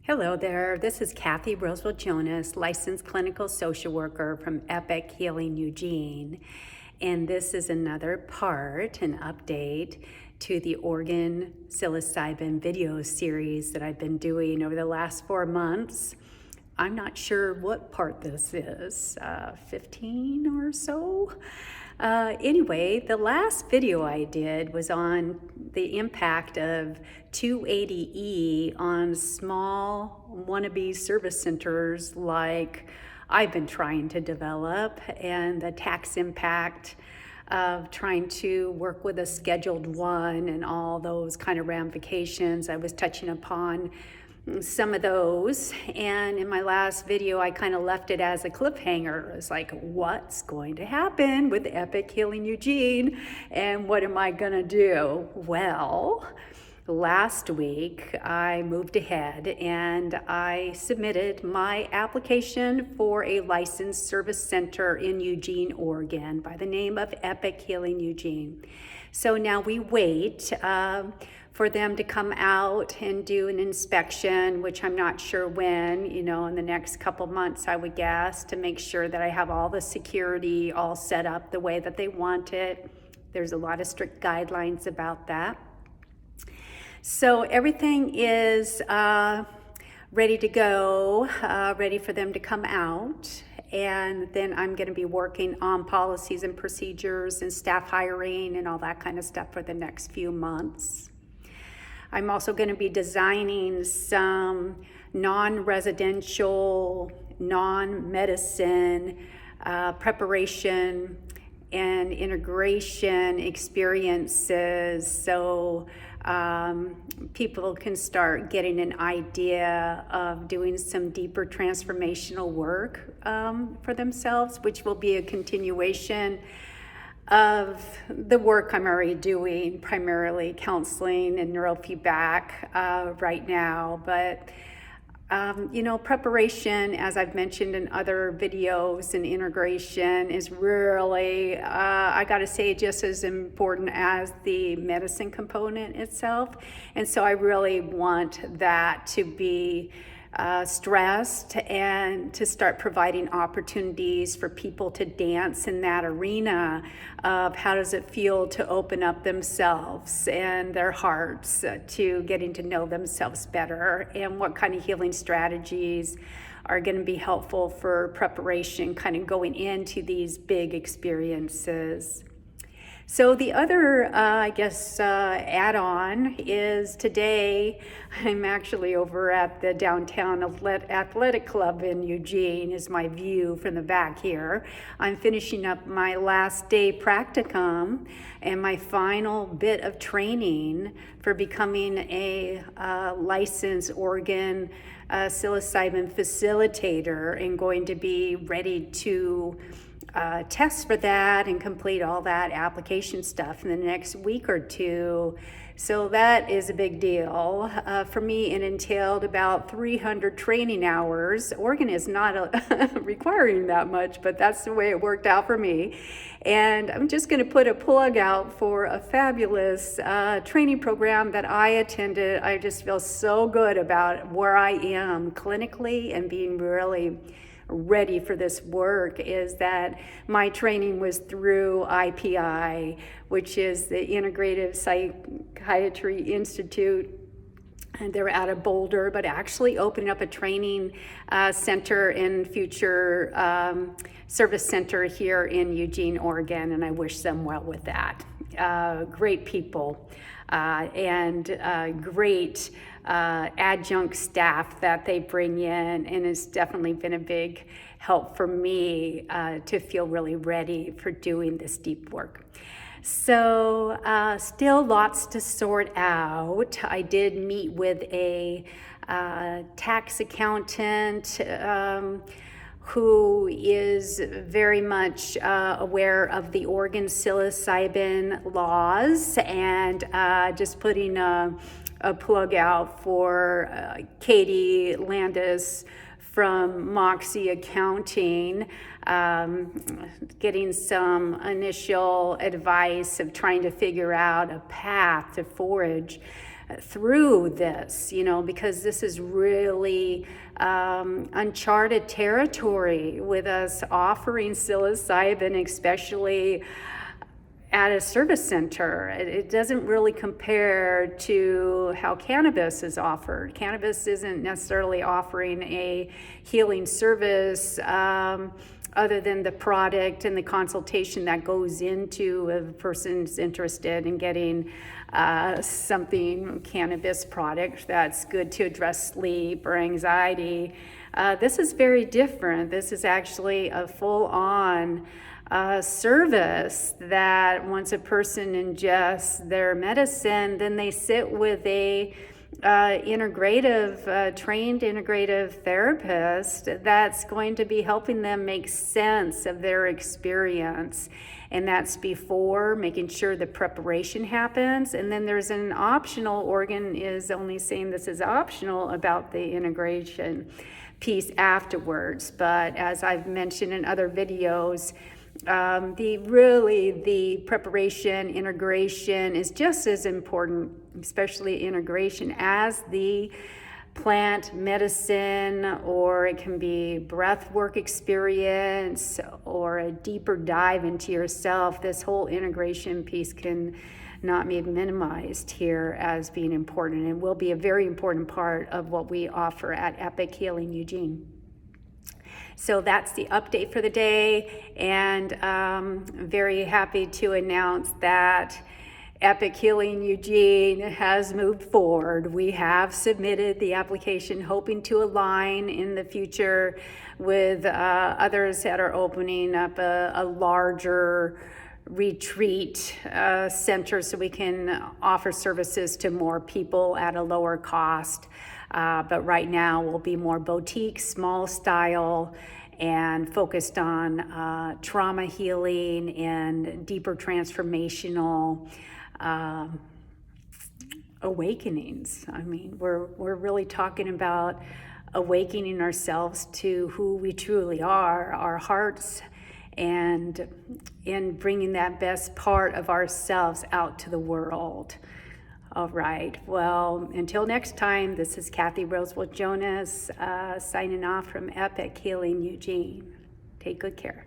Hello there, this is Kathy Roseville Jonas, licensed clinical social worker from Epic Healing Eugene. And this is another part, an update to the organ psilocybin video series that I've been doing over the last 4 months. I'm not sure what part this is, 15 or so. Anyway, the last video I did was on the impact of 280E on small wannabe service centers like I've been trying to develop, and the tax impact of trying to work with a Scheduled One and all those kind of ramifications. I was touching upon some of those, and in my last video I kind of left it as a cliffhanger. It's like, what's going to happen with Epic Healing Eugene and what am I gonna do? Well, last week I moved ahead and I submitted my application for a licensed service center in Eugene, Oregon by the name of Epic Healing Eugene. So now we wait for them to come out and do an inspection, which I'm not sure when, in the next couple months, I would guess, to make sure that I have all the security all set up the way that they want it. There's a lot of strict guidelines about that. So everything is ready to go, ready for them to come out. And then I'm going to be working on policies and procedures and staff hiring and all that kind of stuff for the next few months. I'm also going to be designing some non-residential, non-medicine preparation and integration experiences so people can start getting an idea of doing some deeper transformational work for themselves, which will be a continuation of the work I'm already doing, primarily counseling and neurofeedback right now. But preparation, as I've mentioned in other videos, and integration is really, I gotta say, just as important as the medicine component itself. And so I really want that to be stressed and to start providing opportunities for people to dance in that arena of how does it feel to open up themselves and their hearts to getting to know themselves better, and what kind of healing strategies are going to be helpful for preparation kind of going into these big experiences. So the other, add-on is today I'm actually over at the downtown athletic club in Eugene, is my view from the back here. I'm finishing up my last day practicum and my final bit of training for becoming a licensed organ psilocybin facilitator, and going to be ready to test for that and complete all that application stuff in the next week or two. So that is a big deal. For me, it entailed about 300 training hours. Oregon is not requiring that much, but that's the way it worked out for me. And I'm just going to put a plug out for a fabulous training program that I attended. I just feel so good about where I am clinically and being really ready for this work. Is that my training was through IPI, which is the Integrative Psychiatry Institute, and they're out of Boulder, but actually opening up a training center and future service center here in Eugene, Oregon, and I wish them well with that. Great people and great adjunct staff that they bring in, and it's definitely been a big help for me to feel really ready for doing this deep work. So still lots to sort out. I did meet with a tax accountant who is very much aware of the Oregon psilocybin laws, and just putting a plug out for Katie Landis from Moxie Accounting, getting some initial advice of trying to figure out a path to forage through this, because this is really uncharted territory with us offering psilocybin, especially at a service center. It doesn't really compare to how cannabis is offered. Cannabis isn't necessarily offering a healing service other than the product and the consultation that goes into a person's interested in getting something, cannabis product that's good to address sleep or anxiety. This is very different. This is actually a full-on service that once a person ingests their medicine, then they sit with a trained integrative therapist that's going to be helping them make sense of their experience. And that's before making sure the preparation happens. And then there's an optional, Oregon is only saying this is optional about the integration piece afterwards. But as I've mentioned in other videos, the preparation, integration is just as important, especially integration, as the plant medicine, or it can be breath work experience or a deeper dive into yourself. This whole integration piece can not be minimized here as being important, and will be a very important part of what we offer at Epic Healing Eugene. So that's the update for the day, and I'm very happy to announce that Epic Healing Eugene has moved forward. We have submitted the application, hoping to align in the future with others that are opening up a larger retreat center so we can offer services to more people at a lower cost. But right now we'll be more boutique, small style, and focused on trauma healing and deeper transformational awakenings. I mean, we're really talking about awakening ourselves to who we truly are, our hearts, and in bringing that best part of ourselves out to the world. All right, well, until next time, this is Kathy Rosewell Jonas signing off from Epic Healing Eugene. Take good care.